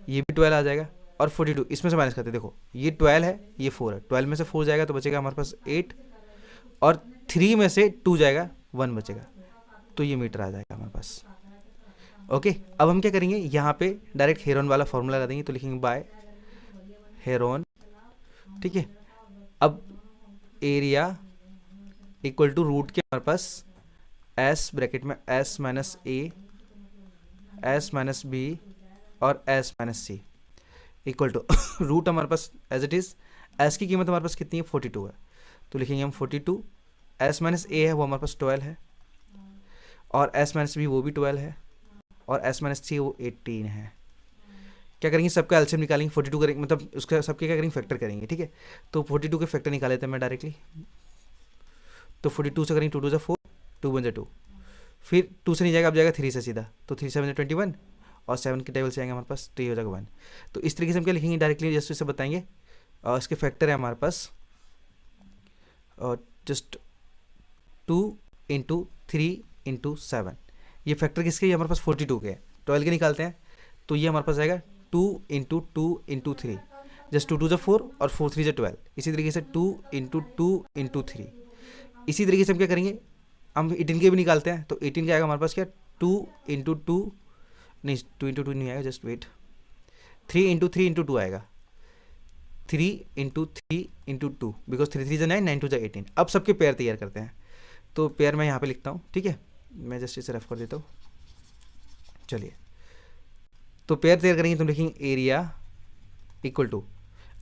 ये भी 12 आ जाएगा, और 42 इसमें से माइनस करते हैं। देखो ये 12 है, ये 4 है, 12 में से 4 जाएगा तो बचेगा हमारे पास 8, और 3 में से 2 जाएगा, 1 बचेगा, तो ये मीटर आ जाएगा हमारे पास। ओके, अब हम क्या करेंगे, यहाँ पे डायरेक्ट हेरोन वाला फॉर्मूला लगा देंगे। तो लिखेंगे बाय हेरोन, ठीक है। अब एरिया इक्वल टू रूट के हमारे पास एस ब्रैकेट में S minus A, S minus B और S minus C equal to root हमारे पास एज इट इज़, एस की कीमत हमारे पास कितनी है, 42 है। तो लिखेंगे हम 42, एस माइनस ए है वो हमारे पास 12 है, और एस माइनस बी वो भी 12 है, और एस माइनस सी वो 18 है। क्या करेंगे, सबका एलसीएम निकालेंगे, 42 करेंगे, मतलब उसका सबके क्या करेंगे, फैक्टर करेंगे, ठीक है। तो 42 के फैक्टर निकाले थे मैं डायरेक्टली। तो 42 से करेंगे 2 2 जा 4, 2 1 जा 2, फिर 2 से नहीं जाएगा, अब जाएगा 3 से सीधा, तो 3 7 21, और 7 के टेबल से आएंगे हमारे पास, तो ये हो जाएगा 1। तो इस तरीके से हम क्या लिखेंगे डायरेक्टली, जस्ट इसे बताएंगे। और इसके फैक्टर है हमारे पास और जस्ट 2 इंटू 3 इंटू 7, ये फैक्टर किसके, ये हमारे पास 42 के है, 12 के निकालते हैं। तो ये हमारे पास आएगा 2 इंटू 2 इंटू 3, जस्ट 2 2 जा 4 और 4 3 जा 12। इसी तरीके से 2 इंटू 2 इंटू 3। इसी तरीके से हम क्या करेंगे, हम 18 के भी निकालते हैं। तो 18 का आएगा हमारे पास क्या, 2 इंटू 2, नहीं 2 इंटू 2 नहीं आएगा, जस्ट वेट, 3 इंटू 3 इंटू 2 आएगा, 3 इंटू 3 इंटू 2, बिकॉज 3 3 जा 9, 9 2 जा 18। अब सबके पेयर तैयार करते हैं। तो पेयर मैं यहाँ पे लिखता हूँ, ठीक है, मैं जस्ट इसे रेफ कर देता हूँ। चलिए, तो पेयर तैयार करेंगे, तो लिखेंगे एरिया इक्वल टू,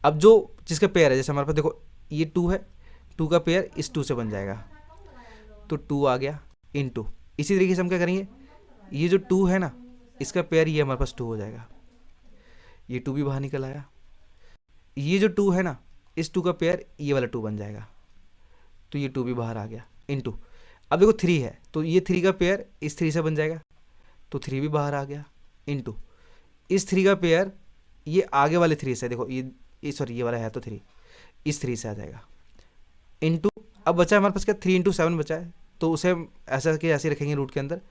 अब जो जिसका पेयर है, जैसे हमारे पास देखो ये 2 है, 2 का पेयर इस 2 से बन जाएगा, तो 2 आ गया इनटू। इसी तरीके से हम क्या करेंगे, ये जो 2 है ना, इसका पेयर ये हमारे पास 2 हो जाएगा, ये 2 भी बाहर निकल आया। ये जो 2 है ना, इस 2 का पेयर ये वाला 2 बन जाएगा, तो ये 2 भी बाहर आ गया इनटू। अब देखो 3 है, तो ये 3 का पेयर इस 3 से बन जाएगा, तो 3 भी बाहर आ गया इनटू। इस 3 का पेयर ये आगे वाले 3 से, देखो ये सॉरी ये वाला है तो 3 इस 3 से आ जाएगा इनटू। अब बचा है हमारे पास क्या, 3 इंटू 7 बचा है, तो उसे हम ऐसा कि ऐसे रखेंगे रूट के अंदर,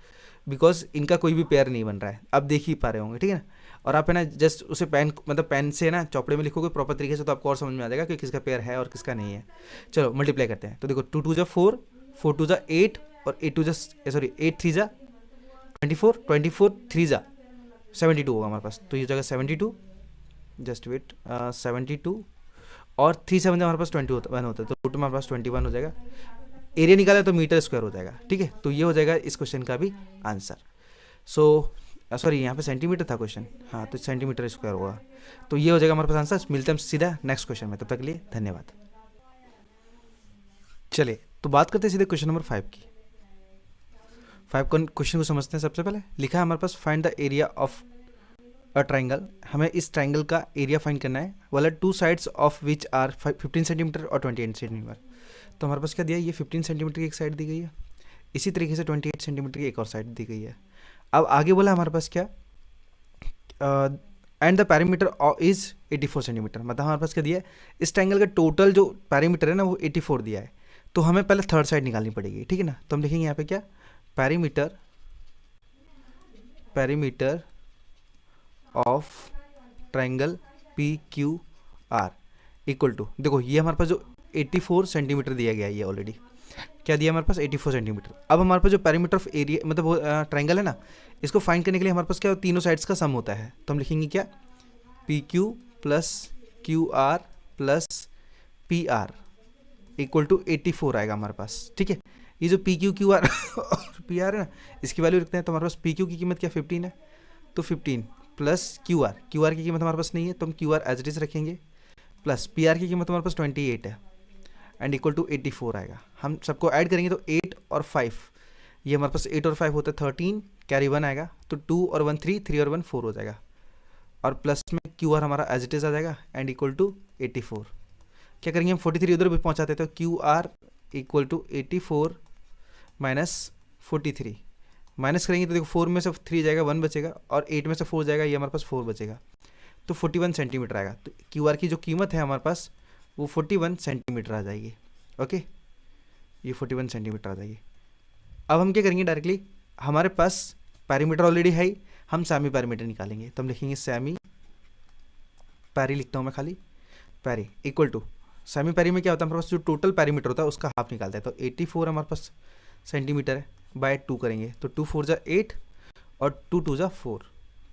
बिकॉज इनका कोई भी पेयर नहीं बन रहा है, आप देख ही पा रहे होंगे, ठीक है ना। और आप है ना जस्ट उसे पेन, मतलब पेन से ना चौपड़े में लिखोगे प्रॉपर तरीके से, तो आपको और समझ में आ जाएगा कि किसका पेयर है और किसका नहीं है। चलो मल्टीप्लाई करते हैं। तो देखो 2 2 जा 4, 4 2 जा 8, और 8 2 जा सॉरी 8 3 जा 24, 24 3 जा 72 होगा हमारे पास। तो ये जगह 72, जस्ट वेट 72, और 3 7 हमारे पास 21 होता है, तो रूट में हमारे पास 21 हो जाएगा। एरिया निकाला तो मीटर स्क्वायर हो जाएगा, ठीक है। तो ये हो जाएगा इस क्वेश्चन का भी आंसर। सो सॉरी यहाँ पे सेंटीमीटर था क्वेश्चन, हाँ तो सेंटीमीटर स्क्वायर होगा। तो ये हो जाएगा हमारे पास आंसर। मिलते हैं हम सीधा नेक्स्ट क्वेश्चन में, तब तक के लिए धन्यवाद। चलिए तो बात करते हैं सीधे क्वेश्चन नंबर 5 की। 5 क्वेश्चन को समझते हैं। सबसे पहले लिखा है हमारे पास find the area of a triangle. हमें इस ट्राइंगल का एरिया फाइंड करना है, वाला 2 sides of which are 15 centimetre और 28 सेंटीमीटर। तो हमारे पास क्या दिया है, ये 15 सेंटीमीटर की एक साइड दी गई है, इसी तरीके से 28 सेंटीमीटर की एक और साइड दी गई है। अब आगे बोला हमारे पास क्या, and the perimeter is 84 centimetre, मतलब हमारे पास क्या दिया है, इस ट्रायंगल का टोटल जो पैरीमीटर है ना वो 84 दिया है। तो हमें पहले थर्ड साइड निकालनी पड़ेगी, ठीक है ना। तो हम लिखेंगे यहाँ पे क्या, perimeter of triangle P Q R equal to, देखो ये हमारे पास जो 84 सेंटीमीटर दिया गया है, ये ऑलरेडी क्या दिया हमारे पास 84 सेंटीमीटर। अब हमारे पास जो पैरीमीटर ऑफ एरिया मतलब वो ट्रायंगल है ना, इसको फाइंड करने के लिए हमारे पास क्या तीनों साइड्स का सम होता है। तो हम लिखेंगे क्या, P Q plus Q R plus P R equal to 84 आएगा हमारे पास, ठीक है। ये जो पी क्यू क्यू आर और पी आर है ना, इसकी वैल्यू रखते हैं। तो हमारे पास पी क्यू की कीमत क्या 15 है, तो 15 प्लस क्यू आर की कीमत हमारे पास नहीं है, तो हम Q R as it is रखेंगे, प्लस पी आर की कीमत हमारे पास 28 है एंड इक्वल टू 84 आएगा। हम सबको ऐड करेंगे तो 8 और 5, ये हमारे पास 8 और 5 होता है 13, कैरी 1 आएगा, तो 2 और 1 3, 3 और 1 4 हो जाएगा, और प्लस में क्यू आर हमारा एज इट इज आ जाएगा एंड इक्वल टू 84। क्या करेंगे हम 43 उधर भी पहुँचाते तो Q R equal to 84 minus 43, minus करेंगे तो देखो 4 में से 3 जाएगा 1 बचेगा, और 8 में से 4 जाएगा, ये हमारे पास 4 बचेगा, तो 41 सेंटीमीटर आएगा। तो क्यू आर की जो कीमत है हमारे पास वो 41 सेंटीमीटर आ जाएगी। ओके, ये 41 सेंटीमीटर आ जाएगी। अब हम क्या करेंगे, डायरेक्टली हमारे पास पैरीमीटर ऑलरेडी है ही, हम सेमी पैरीमीटर निकालेंगे। तो हम लिखेंगे सेमी पैरी, लिखता हूँ मैं खाली पैरी इक्वल टू, सेमी पैरी में क्या होता है हमारे पास जो टोटल पैरीमीटर होता है उसका हाफ निकालता है। तो 84 हमारे पास सेंटीमीटर है, बाय 2 करेंगे तो 2 4 जा 8 और 2 2 जा 4,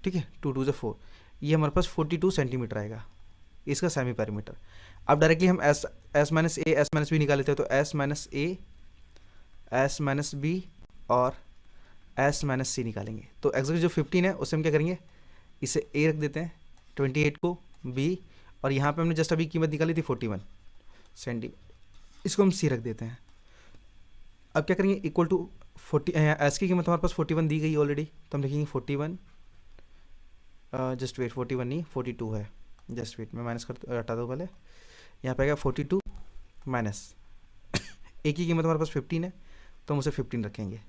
ठीक है, 2 2 जा 4, ये हमारे पास 42 सेंटीमीटर आएगा इसका सेमी पैरीमीटर। अब डायरेक्टली हम S minus A S minus B निकाल लेते हैं। तो S minus A S minus B और एस माइनस सी निकालेंगे। तो एक्जैक्ट जो 15 है उसे हम क्या करेंगे, इसे ए रख देते हैं, 28 को बी, और यहाँ पे हमने जस्ट अभी कीमत निकाली थी 41 सेंटी, इसको हम सी रख देते हैं। अब क्या करेंगे, इक्वल टू 40, एस की कीमत हमारे पास 41 दी गई ऑलरेडी, तो हम लिखेंगे 41, जस्ट वेट 41 नहीं 42 है, जस्ट वेट मैं माइनस कर हटा दो पहले, यहाँ पे आएगा 42 माइनस ए की कीमत हमारे पास 15 है, तो हम उसे 15 रखेंगे।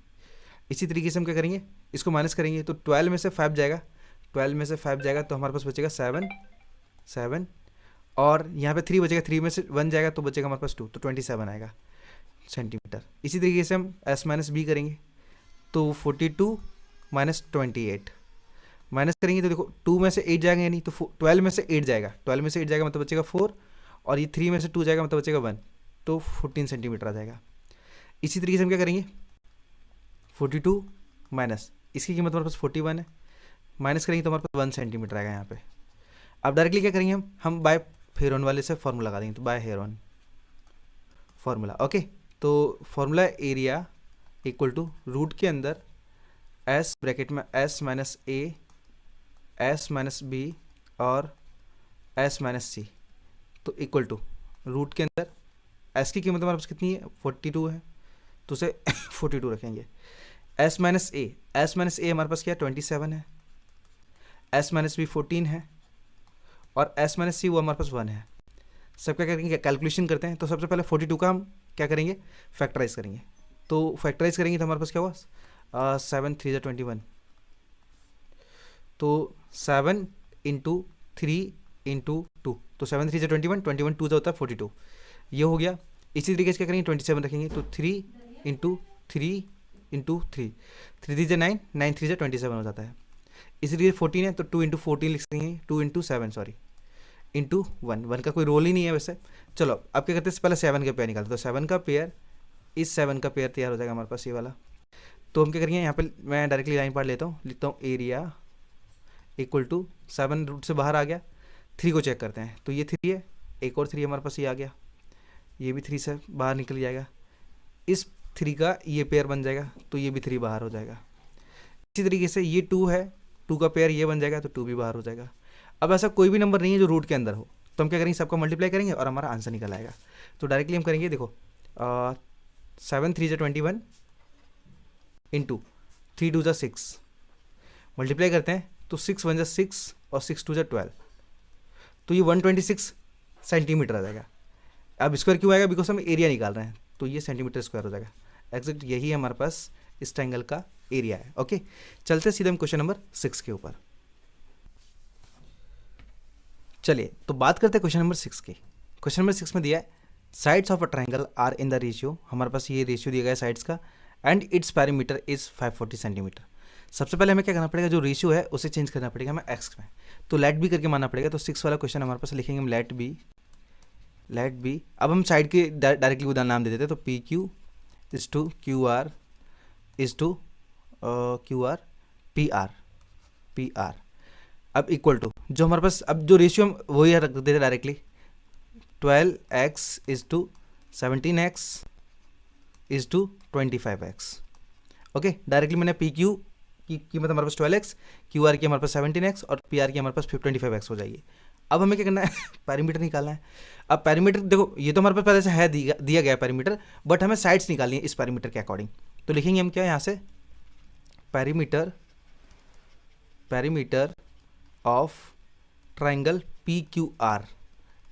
इसी तरीके से हम क्या करेंगे, इसको माइनस करेंगे तो 12 में से 5 जाएगा, 12 में से 5 जाएगा तो हमारे पास बचेगा 7, और यहाँ पे 3 बचेगा, 3 में से 1 जाएगा तो बचेगा हमारे पास 2, तो 27 आएगा सेंटीमीटर। इसी तरीके से हम एस माइनस बी करेंगे तो 42 माइनस 28 माइनस करेंगे तो देखो 2 में से 8 जाएगा, यानी तो 12 में से 8 जाएगा, 12 में से 8 जाएगा मतलब बचेगा 4, और ये 3 में से 2 जाएगा मतलब बचेगा 1, तो 14 सेंटीमीटर आ जाएगा। इसी तरीके से हम क्या करेंगे, 42 माइनस इसकी कीमत हमारे पास 41 है, माइनस करेंगे तो हमारे पास 1 सेंटीमीटर आएगा यहाँ पे। अब डायरेक्टली क्या करेंगे, हम बाय हेरोन वाले से फॉर्मूला लगा देंगे, तो बाय हेरोन फॉर्मूला। ओके, तो formula area equal to root के अंदर एस ब्रैकेट में S minus A S minus B और एस माइनस सी, तो इक्वल टू रूट के अंदर एस की कीमत हमारे पास कितनी है 42 है, तो उसे 42 रखेंगे। एस माइनस ए हमारे पास क्या 27 है, एस माइनस बी 14 है, और एस माइनस सी वो हमारे पास 1 है। सब क्या करेंगे, कैलकुलेशन करते हैं। तो सबसे पहले 42 का हम क्या करेंगे, फैक्टराइज करेंगे। तो फैक्टराइज करेंगे तो हमारे पास क्या हुआ 7 3 21, तो 7 इंटू 3 इंटू 2, तो 7 3 21, 21 2 होता है 42, ये हो गया। इसी तरीके से क्या करेंगे 27 रखेंगे, तो 3 इंटू 3 इंटू 3, 3 3 9, 9 3 27 हो जाता है। इसी तरीके 14 है तो 2 इंटू 14 लिख देंगे, 2 इंटू 7 सॉरी इंटू 1 का कोई रोल ही नहीं है वैसे। चलो अब क्या करते हैं, पहले 7 का पेयर निकालते, तो 7 का पेयर, इस 7 का पेयर तैयार हो जाएगा हमारे पास ये वाला। तो हम क्या करेंगे, यहाँ पे मैं डायरेक्टली लाइन पार्ट लेता हूँ, लिखता हूँ एरिया इक्वल टू 7 रूट से बाहर आ गया, 3 को चेक करते हैं, तो ये 3 है, एक और 3 हमारे पास ये आ गया, ये भी 3 से बाहर निकल जाएगा, इस 3 का ये पेयर बन जाएगा, तो ये भी 3 बाहर हो जाएगा। इसी तरीके से ये 2 है, 2 का पेयर ये बन जाएगा, तो 2 भी बाहर हो जाएगा। अब ऐसा कोई भी नंबर नहीं है जो रूट के अंदर हो, तो हम क्या करेंगे, सबका मल्टीप्लाई करेंगे और हमारा आंसर निकल आएगा। तो डायरेक्टली हम करेंगे, देखो 7 3 21 इंटू 3 2 6, मल्टीप्लाई करते हैं तो 6 1 6 और 6 2 12, तो ये 126 सेंटीमीटर आ जाएगा। अब स्क्वायर क्यों आएगा, बिकॉज हम एरिया निकाल रहे हैं, तो ये सेंटीमीटर स्क्वायर हो जाएगा। एग्जैक्ट यही हमारे पास इस ट्रायंगल का एरिया है। ओके, चलते सीधे हम क्वेश्चन नंबर 6 के ऊपर। चलिए तो बात करते हैं क्वेश्चन नंबर 6 की। क्वेश्चन नंबर 6 में दिया है sides of a triangle are in the ratio, हमारे पास ये रेशियो दिया गया है साइड्स का, and its perimeter is 540 centimetre. सबसे पहले हमें क्या करना पड़ेगा, जो रेशियो है उसे चेंज करना पड़ेगा हमें एक्स में, तो लेट बी करके मानना पड़ेगा। तो 6 वाला क्वेश्चन हमारे पास लिखेंगे हम लेट बी। अब हम साइड के डायरेक्टली उदाहरण नाम दे देते हैं, तो P Q is to Q R is to Q R P R. अब इक्वल टू जो हमारे पास अब जो रेशियो हम वही रख देते हैं directly, 12x is to 17x is to 25x। Okay, directly मैंने पी क्यू की कीमत हमारे पास 12x, क्यू आर की हमारे पास 17x और पी आर की हमारे पास 25x हो जाएगी। अब हमें क्या करना है पैरीमीटर निकालना है। अब पैरीमीटर देखो ये तो हमारे पास पहले से है दिया गया पैरीमीटर, बट हमें साइड्स निकालनी है इस पैरीमीटर के अकॉर्डिंग। तो लिखेंगे हम क्या यहाँ से, perimeter of triangle P Q R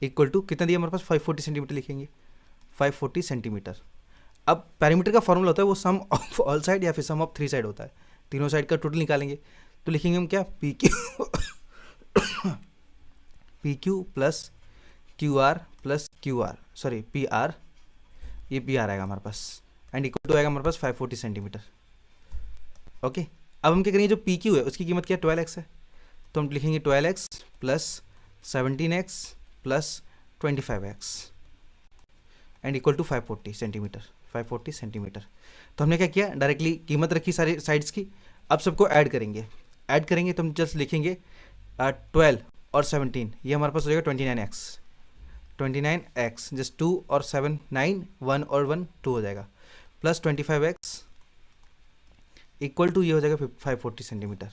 equal to कितना दिया हमारे पास 540 सेंटीमीटर लिखेंगे, 540 सेंटीमीटर। अब पैरीमीटर का फॉर्मूला होता है वो सम ऑफ ऑल साइड या फिर सम ऑफ 3 साइड होता है, तीनों साइड का टोटल निकालेंगे। तो लिखेंगे हम क्या P Q plus Q are sorry P R, ये पी आर आएगा हमारे पास, एंड इक्वल टू आएगा हमारे पास 540 सेंटीमीटर। ओके, अब हम क्या करेंगे, जो पी क्यू है उसकी कीमत क्या 12x है, तो हम लिखेंगे 12x plus 17x plus 25x and equal to 540 centimetre. तो हमने क्या किया, डायरेक्टली कीमत रखी सारी साइड्स की। अब सबको ऐड करेंगे तो हम जस्ट लिखेंगे 12 और 17, ये हमारे पास हो जाएगा 29x, जस्ट 2 और 7 9, 1 और 1 2 हो जाएगा, प्लस 25x इक्वल टू ये हो जाएगा 540 सेंटीमीटर।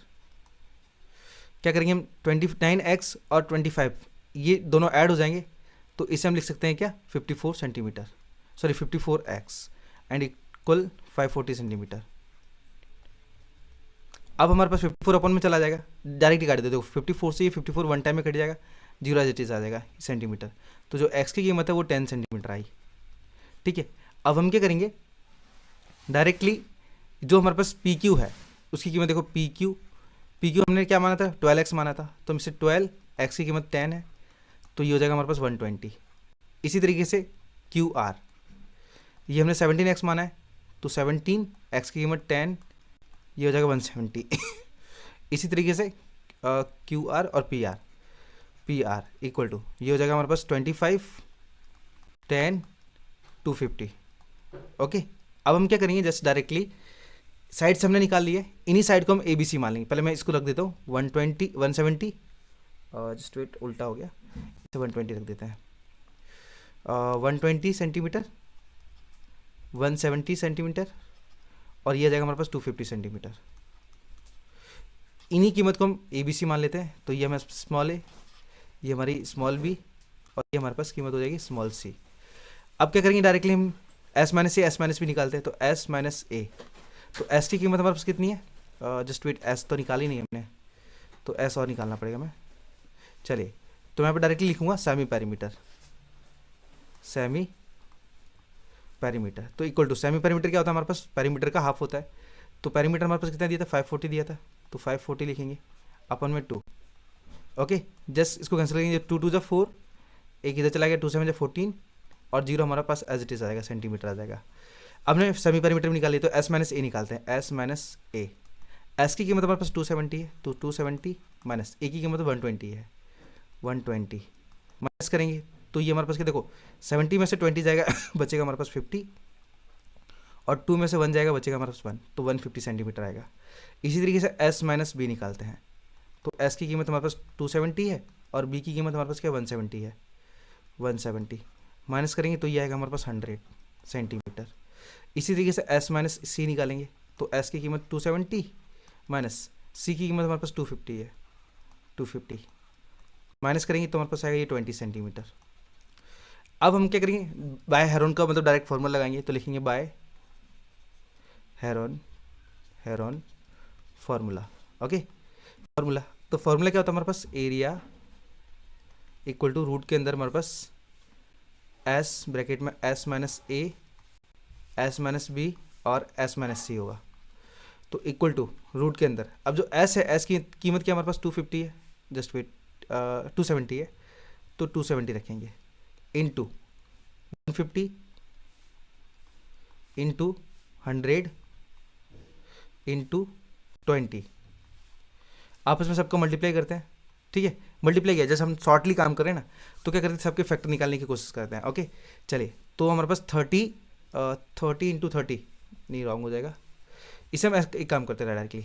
क्या करेंगे हम 29x और 25 ये दोनों ऐड हो जाएंगे, तो इसे हम लिख सकते हैं क्या 54 centimetre, sorry 54x and equal 540 centimetre. अब हमारे पास 54 अपन में चला जाएगा, डायरेक्टली काट दे, देखो 54 से ये 54 वन टाइम में कट जाएगा, 0 एज इट इज आ जाएगा सेंटीमीटर। तो जो x की कीमत है वो 10 सेंटीमीटर आई। ठीक है, अब हम क्या करेंगे, डायरेक्टली जो हमारे पास पी क्यू है उसकी कीमत देखो, पी क्यू हमने क्या माना था 12x माना था, तो हम इसे 12x की कीमत 10 है, तो ये हो जाएगा हमारे पास 120। इसी तरीके से क्यू आर, ये हमने 17x माना है, तो 17x की कीमत 10, ये हो जाएगा 170। इसी तरीके से क्यू आर और पी आर इक्वल टू ये हो जाएगा हमारे पास 25 10 250। ओके, अब हम क्या करेंगे, जस्ट डायरेक्टली साइड्स हमने निकाल लिए, इन्हीं साइड को हम ए बी सी मान लेंगे। पहले मैं इसको रख देता हूँ 170 जस्ट वेट उल्टा हो गया, इसे 120 रख देते हैं। 120 सेंटीमीटर, 170 सेंटीमीटर और ये आ जाएगा हमारे पास 250 सेंटीमीटर। इन्हीं कीमत को हम ए बी सी मान लेते हैं, तो ये हमारे स्मॉल ए, ये हमारी स्मॉल बी और ये हमारे पास कीमत हो जाएगी स्मॉल सी। अब क्या करेंगे, डायरेक्टली हम एस माइनस भी निकालते हैं, तो एस माइनस ए, तो एस की कीमत हमारे पास कितनी है, जस्ट वेट, एस तो निकाली नहीं हमने, तो एस और निकालना पड़ेगा मैं। चलिए, तो मैं यहाँ पर डायरेक्टली लिखूंगा सेमी पैरीमीटर, तो इक्वल टू सेमी पैरीमीटर क्या होता है हमारे पास, पैरीमीटर का हाफ होता है, तो पैरीमीटर हमारे पास कितना दिया था 540 दिया था, तो 540 लिखेंगे अपन में 2। ओके, जस्ट इसको कैंसिल करेंगे, 2 2 4, एक इधर चला गया, 2 7 14 और 0 हमारे पास एज इट इज आ जाएगा, सेंटीमीटर आ जाएगा। अब हमने सेमी पैरीमीटर में निकाली, तो एस माइनस ए निकालते हैं, एस माइनस ए, एस की कीमत हमारे पास 270 है, तो 270 माइनस ए की कीमत 120 है, 120 माइनस करेंगे तो ये हमारे पास क्या देखो, 70 में से 20 जाएगा बचेगा हमारे पास 50 और 2 में से 1 जाएगा बचेगा हमारे पास 1, तो 150 सेंटीमीटर आएगा। इसी तरीके से एस माइनस बी निकालते हैं, तो एस की कीमत हमारे पास 270 है और बी की कीमत हमारे पास क्या 170 है, 170 माइनस करेंगे तो ये आएगा हमारे पास 100 सेंटीमीटर। इसी तरीके से एस माइनस सी निकालेंगे, तो एस की कीमत 270 माइनस सी की कीमत हमारे पास 250 है, 250 माइनस करेंगे तो हमारे पास आएगा ये 20 सेंटीमीटर। अब हम क्या करेंगे, बाय हेरोन का मतलब डायरेक्ट फॉर्मूला लगाएंगे, तो लिखेंगे by Heron formula. Okay, formula, तो फार्मूला क्या होता है हमारे पास, एरिया इक्वल टू रूट के अंदर हमारे पास एस ब्रैकेट में S minus A S minus B और एस माइनस सी होगा, तो इक्वल टू रूट के अंदर, अब जो एस है, एस की कीमत क्या हमारे पास 250 है, जस्ट वेट 270 है, तो 270 रखेंगे इंटू 150 इंटू 100 इंटू 20, आपस में सबको मल्टीप्लाई करते हैं, ठीक है। मल्टीप्लाई किया, जैसे हम शॉर्टली काम करें ना, तो क्या करते हैं, सबके फैक्टर निकालने की कोशिश करते हैं। ओके चलिए, तो हमारे पास 30 इंटू 30 नहीं, रॉन्ग हो जाएगा, इसे हम एक काम करते हैं डायरेक्टली,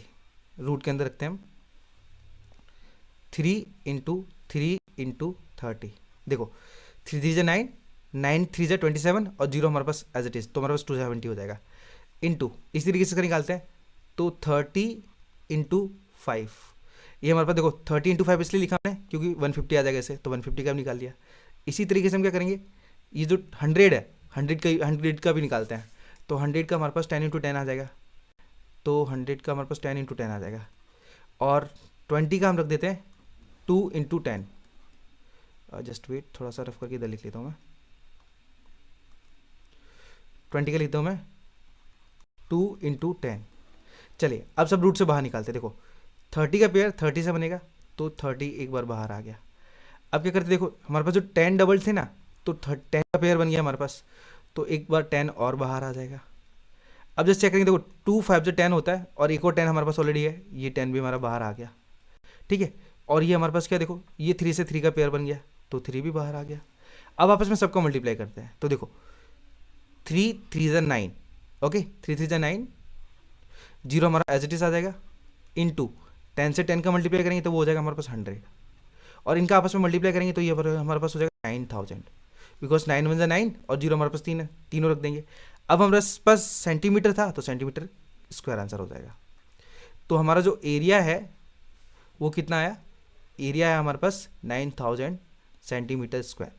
रूट के अंदर रखते हैं हम 3 इंटू 3 इंटू 30, देखो 3 3 9, 9 3 27 और 0 हमारे पास एज इट इज़, तो हमारे पास 270 हो जाएगा, इंटू इस तरीके से निकालते हैं, तो 30 इंटू 5, ये हमारे पास देखो 30 इंटू 5 इसलिए लिखा हमने क्योंकि 150 आ जाएगा इसे, तो 150 का भी निकाल दिया। इसी तरीके से हम क्या करेंगे, ये जो 100 है, 100 का भी निकालते हैं, तो 100 का हमारे पास 10 इंटू 10 आ जाएगा, तो 100 का हमारे पास 10 इंटू 10 आ जाएगा, और 20 का हम रख देते हैं 2 इंटू 10, जस्ट वेट, थोड़ा सा रफ करके इधर लिख लेता हूँ मैं, 20 का लिखता हूँ मैं 2 इंटू 10। चलिए अब सब रूट से बाहर निकालते हैं, देखो 30 का पेयर 30 से बनेगा, तो 30 एक बार बाहर आ गया। अब क्या करते, देखो हमारे पास जो 10 डबल थे ना, तो 10 का पेयर बन गया हमारे पास, तो एक बार 10 और बाहर आ जाएगा। अब जैसे चेक करेंगे, देखो 2 5 जो 10 होता है, और एक और 10 हमारे पास ऑलरेडी है, ये 10 भी हमारा बाहर आ गया, ठीक है। और ये हमारे पास क्या, देखो ये 3 से 3 का पेयर बन गया, तो 3 भी बाहर आ गया। अब आपस में सबको मल्टीप्लाई करते हैं, तो देखो 3 3 9, ओके 3 3 9, 0 हमारा एज इट इज आ जाएगा, इंटू 10 से 10 का मल्टीप्लाई करेंगे तो वो हो जाएगा हमारे पास 100, और इनका आपस में मल्टीप्लाई करेंगे तो ये हमारे पास हो जाएगा 9000, बिकॉज 9 1 9 और 0 हमारे पास 3 है, तीनों रख देंगे। अब हमारे पास सेंटीमीटर था, तो सेंटीमीटर स्क्वायर आंसर हो जाएगा। तो हमारा जो एरिया है वो कितना आया, एरिया है हमारे पास 9000 सेंटीमीटर स्क्वायर,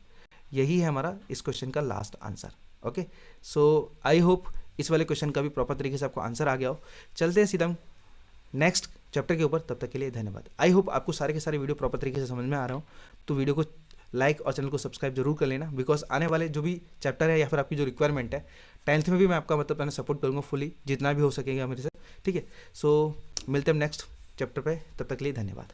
यही है हमारा इस क्वेश्चन का last answer. Okay, so I hope इस वाले क्वेश्चन का भी प्रॉपर तरीके से आपको आंसर आ गया हो। चलते हैं सीधा नेक्स्ट चैप्टर के ऊपर, तब तक के लिए धन्यवाद। आई होप आपको सारे के सारे वीडियो प्रॉपर तरीके से समझ में आ रहा हो, तो वीडियो को लाइक और चैनल को सब्सक्राइब जरूर कर लेना, बिकॉज आने वाले जो भी चैप्टर है या फिर आपकी जो रिक्वायरमेंट है 10th में भी मैं आपका मतलब सपोर्ट करूँगा फुली, जितना भी हो सकेगा मेरे से, ठीक है। सो मिलते हैं नेक्स्ट चैप्टर पे, तब तक के लिए धन्यवाद।